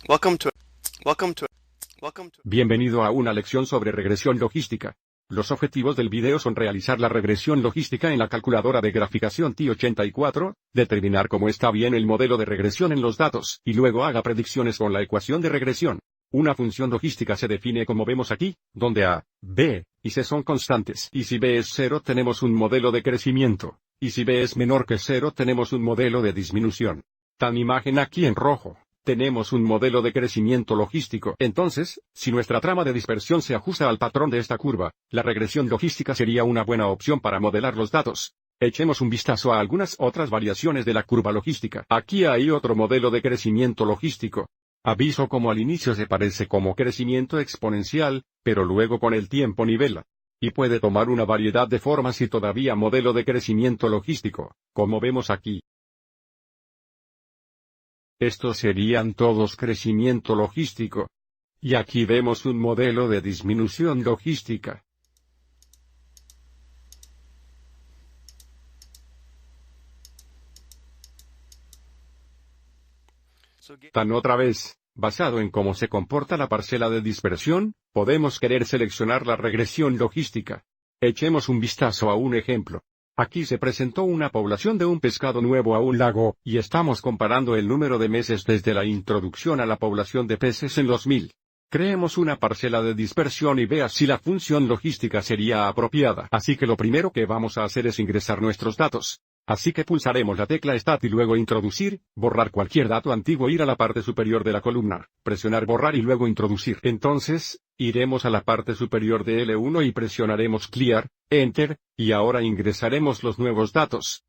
Welcome to welcome to welcome to Bienvenido a una lección sobre regresión logística. Los objetivos del video son realizar la regresión logística en la calculadora de graficación T84, determinar cómo está bien el modelo de regresión en los datos, y luego haga predicciones con la ecuación de regresión. Una función logística se define como vemos aquí, donde a, b y c son constantes, y si b es 0 tenemos un modelo de crecimiento, y si b es menor que 0 tenemos un modelo de disminución. Tan imagen aquí en rojo. Tenemos un modelo de crecimiento logístico. Entonces, si nuestra trama de dispersión se ajusta al patrón de esta curva, la regresión logística sería una buena opción para modelar los datos. Echemos un vistazo a algunas otras variaciones de la curva logística. Aquí hay otro modelo de crecimiento logístico. Aviso como al inicio se parece como crecimiento exponencial, pero luego con el tiempo nivela. Y puede tomar una variedad de formas y todavía modelo de crecimiento logístico, como vemos aquí. Estos serían todos crecimiento logístico. Y aquí vemos un modelo de disminución logística. Tan otra vez, basado en cómo se comporta la parcela de dispersión, podemos querer seleccionar la regresión logística. Echemos un vistazo a un ejemplo. Aquí se presentó una población de un pescado nuevo a un lago, y estamos comparando el número de meses desde la introducción a la población de peces en los 1000. Creemos una parcela de dispersión y vea si la función logística sería apropiada. Así que lo primero que vamos a hacer es ingresar nuestros datos. Así que pulsaremos la tecla Stat y luego introducir, borrar cualquier dato antiguo, ir a la parte superior de la columna, presionar borrar y luego introducir. Entonces, iremos a la parte superior de L1 y presionaremos Clear, Enter, y ahora ingresaremos los nuevos datos.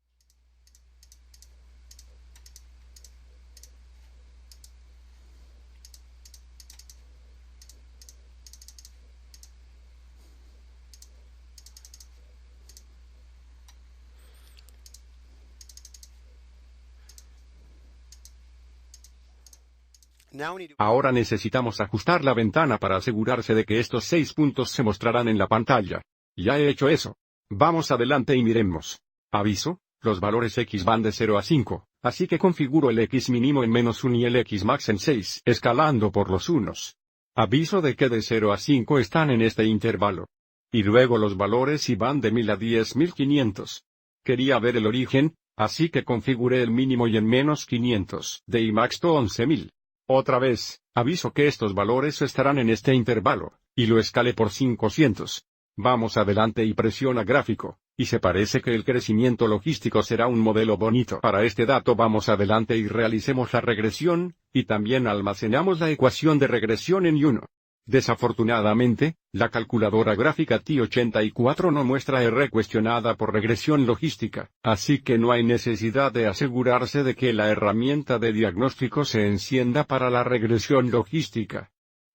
Ahora necesitamos ajustar la ventana para asegurarse de que estos 6 puntos se mostrarán en la pantalla. Ya he hecho eso. Vamos adelante y miremos. Aviso, los valores x van de 0 a 5, así que configuro el x mínimo en -1 y el x max en 6, escalando por los unos. Aviso de que de 0 a 5 están en este intervalo. Y luego los valores y van de 1000 a 10.500. Quería ver el origen, así que configuré el mínimo y en -500, de y max to 11.000. Otra vez, aviso que estos valores estarán en este intervalo, y lo escalé por 500. Vamos adelante y presiona gráfico, y se parece que el crecimiento logístico será un modelo bonito. Para este dato vamos adelante y realicemos la regresión, y también almacenamos la ecuación de regresión en Y1. Desafortunadamente, la calculadora gráfica T84 no muestra R cuestionada por regresión logística, así que no hay necesidad de asegurarse de que la herramienta de diagnóstico se encienda para la regresión logística.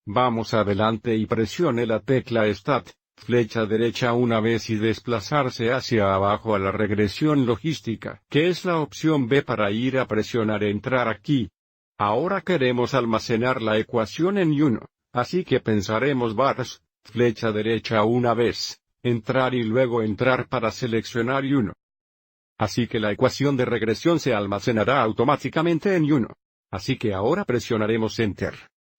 Vamos adelante y presione la tecla Stat, flecha derecha una vez y desplazarse hacia abajo a la regresión logística, que es la opción B para ir a presionar Entrar aquí. Ahora queremos almacenar la ecuación en Y1. Así que pensaremos bars, flecha derecha una vez, entrar y luego entrar para seleccionar Y1. Así que la ecuación de regresión se almacenará automáticamente en Y1. Así que ahora presionaremos Enter.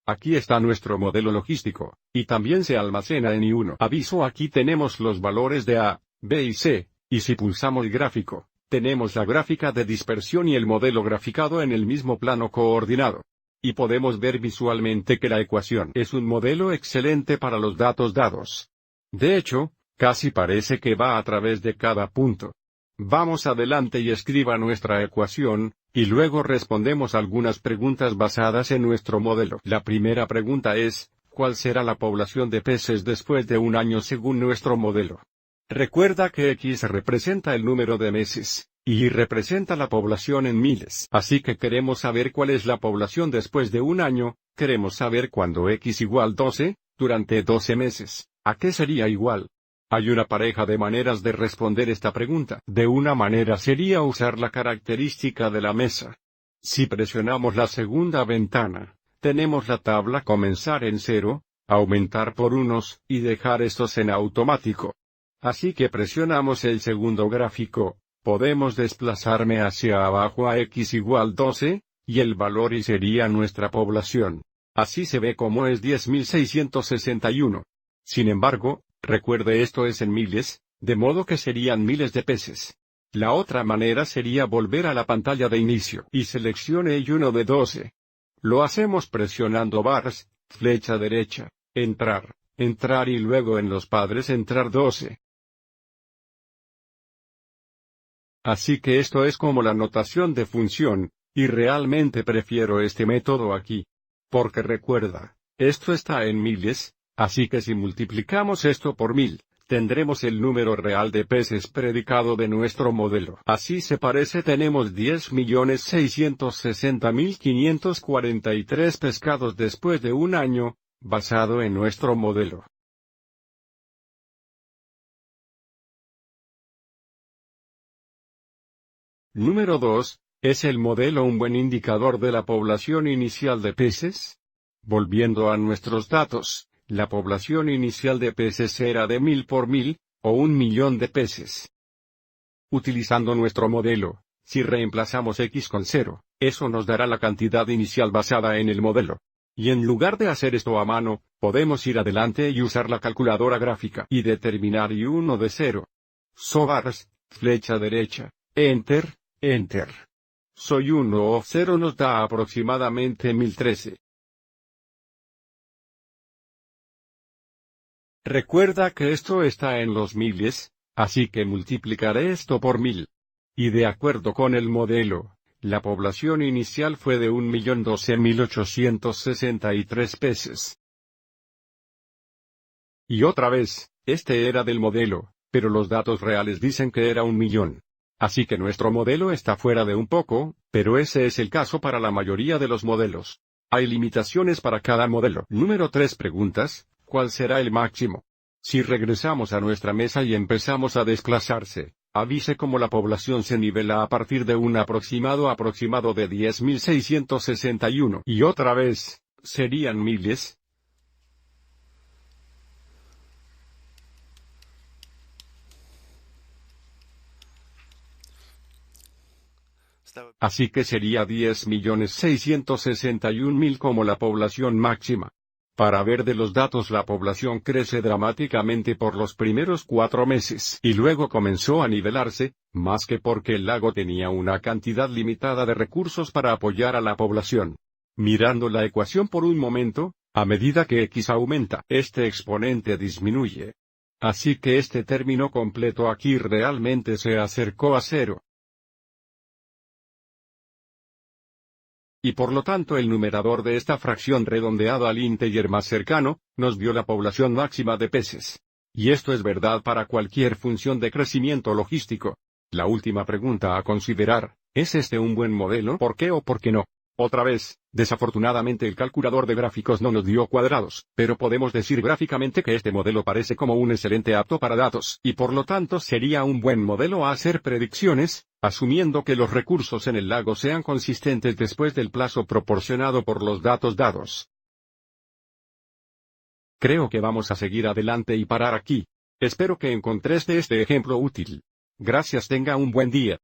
Aquí está nuestro modelo logístico, y también se almacena en Y1. Aviso, aquí tenemos los valores de A, B y C, y si pulsamos el gráfico, tenemos la gráfica de dispersión y el modelo graficado en el mismo plano coordinado. Y podemos ver visualmente que la ecuación es un modelo excelente para los datos dados. De hecho, casi parece que va a través de cada punto. Vamos adelante y escriba nuestra ecuación, y luego respondemos algunas preguntas basadas en nuestro modelo. La primera pregunta es, ¿cuál será la población de peces después de un año según nuestro modelo? Recuerda que X representa el número de meses, y representa la población en miles. Así que queremos saber cuál es la población después de un año, queremos saber cuándo X igual 12, durante 12 meses, ¿a qué sería igual? Hay una pareja de maneras de responder esta pregunta. De una manera sería usar la característica de la mesa. Si presionamos la segunda ventana, tenemos la tabla comenzar en 0, aumentar por unos, y dejar estos en automático. Así que presionamos el segundo gráfico, podemos desplazarme hacia abajo a X igual 12, y el valor y sería nuestra población. Así se ve como es 10.661. Sin embargo, recuerde esto es en miles, de modo que serían miles de peces. La otra manera sería volver a la pantalla de inicio y seleccione el 1 de 12. Lo hacemos presionando barras, flecha derecha, entrar, entrar y luego en los padres entrar 12. Así que esto es como la notación de función, y realmente prefiero este método aquí. Porque recuerda, esto está en miles, así que si multiplicamos esto por 1000, tendremos el número real de peces predicado de nuestro modelo. Así se parece tenemos 10.660.543 pescados después de un año, basado en nuestro modelo. Número 2. ¿Es el modelo un buen indicador de la población inicial de peces? Volviendo a nuestros datos, la población inicial de peces era de 1000 por 1000, o 1.000.000 de peces. Utilizando nuestro modelo, si reemplazamos x con 0, eso nos dará la cantidad inicial basada en el modelo. Y en lugar de hacer esto a mano, podemos ir adelante y usar la calculadora gráfica y determinar y1 de 0. Bars, flecha derecha, enter, enter. Soy 1 o 0 nos da aproximadamente 1013. Recuerda que esto está en los miles, así que multiplicaré esto por 1000. Y de acuerdo con el modelo, la población inicial fue de 1.012.863 peces. Y otra vez, este era del modelo, pero los datos reales dicen que era 1.000.000. Así que nuestro modelo está fuera de un poco, pero ese es el caso para la mayoría de los modelos. Hay limitaciones para cada modelo. Número 3 preguntas. ¿Cuál será el máximo? Si regresamos a nuestra mesa y empezamos a desplazarse, avise cómo la población se nivela a partir de un aproximado de 10.661. Y otra vez, ¿serían miles? Así que sería 10.661.000 como la población máxima. Para ver de los datos la población crece dramáticamente por los primeros 4 meses y luego comenzó a nivelarse, más que porque el lago tenía una cantidad limitada de recursos para apoyar a la población. Mirando la ecuación por un momento, a medida que x aumenta, este exponente disminuye. Así que este término completo aquí realmente se acercó a 0. Y por lo tanto el numerador de esta fracción redondeado al integer más cercano, nos dio la población máxima de peces. Y esto es verdad para cualquier función de crecimiento logístico. La última pregunta a considerar, ¿es este un buen modelo? ¿Por qué o por qué no? Otra vez, desafortunadamente el calculador de gráficos no nos dio cuadrados, pero podemos decir gráficamente que este modelo parece como un excelente apto para datos, y por lo tanto sería un buen modelo a hacer predicciones, asumiendo que los recursos en el lago sean consistentes después del plazo proporcionado por los datos dados. Creo que vamos a seguir adelante y parar aquí. Espero que encontraste este ejemplo útil. Gracias, tenga un buen día.